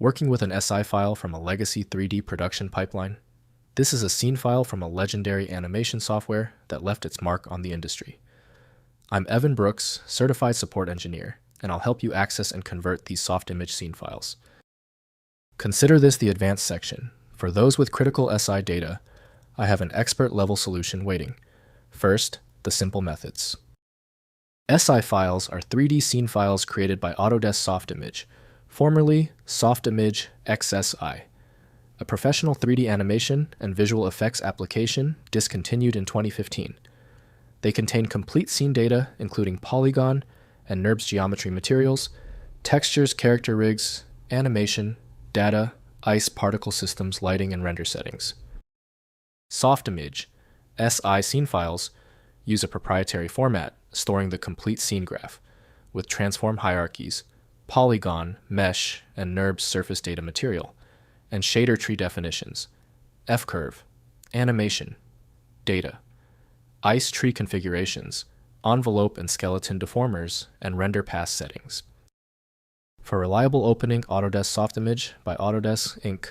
Working with an SI file from a legacy 3D production pipeline? This is a scene file from a legendary animation software that left its mark on the industry. I'm Evan Brooks, Certified Support Engineer, and I'll help you access and convert these Softimage scene files. Consider this the advanced section. For those with critical SI data, I have an expert-level solution waiting. First, the simple methods. SI files are 3D scene files created by Autodesk Softimage, formerly Softimage XSI, a professional 3D animation and visual effects application discontinued in 2015. They contain complete scene data, including polygon and NURBS geometry materials, textures, character rigs, animation, data, ice, particle systems, lighting, and render settings. Softimage SI scene files use a proprietary format, storing the complete scene graph, with transform hierarchies, polygon, mesh, and NURBS surface data material, and shader tree definitions, fcurve, animation, data, ice tree configurations, envelope and skeleton deformers, and render pass settings. For reliable opening, Autodesk Softimage by Autodesk Inc.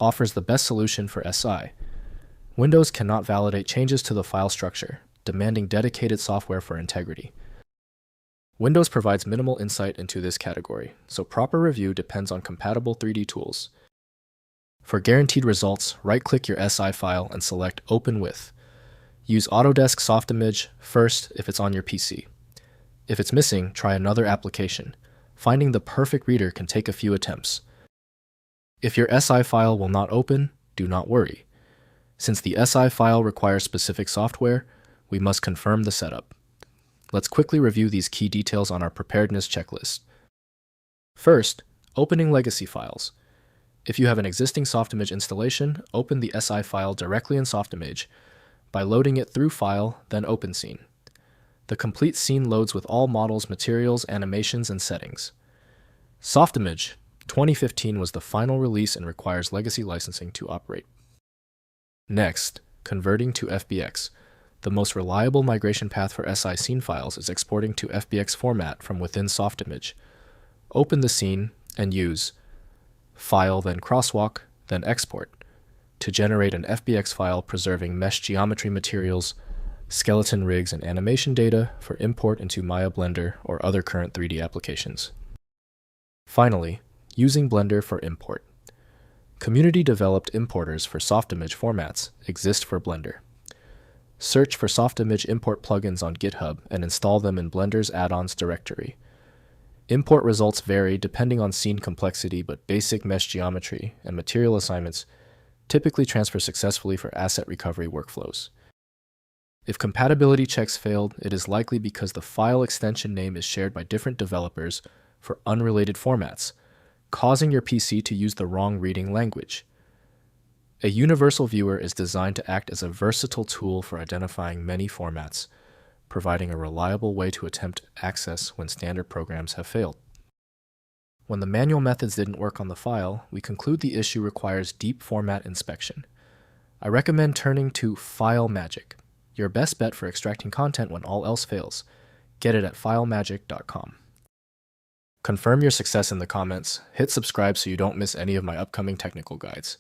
offers the best solution for SI. Windows cannot validate changes to the file structure, demanding dedicated software for integrity. Windows provides minimal insight into this category, so proper review depends on compatible 3D tools. For guaranteed results, right-click your SI file and select Open With. Use Autodesk Softimage first if it's on your PC. If it's missing, try another application. Finding the perfect reader can take a few attempts. If your SI file will not open, do not worry. Since the SI file requires specific software, we must confirm the setup. Let's quickly review these key details on our preparedness checklist. First, opening legacy files. If you have an existing Softimage installation, open the SI file directly in Softimage by loading it through File, then Open Scene. The complete scene loads with all models, materials, animations, and settings. Softimage 2015 was the final release and requires legacy licensing to operate. Next, converting to FBX. The most reliable migration path for SI scene files is exporting to FBX format from within Softimage. Open the scene and use File, then Crosswalk, then Export to generate an FBX file preserving mesh geometry materials, skeleton rigs, and animation data for import into Maya Blender or other current 3D applications. Finally, using Blender for import. Community-developed importers for Softimage formats exist for Blender. Search for Softimage import plugins on GitHub and install them in Blender's add-ons directory. Import results vary depending on scene complexity, but basic mesh geometry and material assignments typically transfer successfully for asset recovery workflows. If compatibility checks failed, it is likely because the file extension name is shared by different developers for unrelated formats, causing your PC to use the wrong reading language. A universal viewer is designed to act as a versatile tool for identifying many formats, providing a reliable way to attempt access when standard programs have failed. When the manual methods didn't work on the file, we conclude the issue requires deep format inspection. I recommend turning to File Magic, your best bet for extracting content when all else fails. Get it at filemagic.com. Confirm your success in the comments, hit subscribe so you don't miss any of my upcoming technical guides.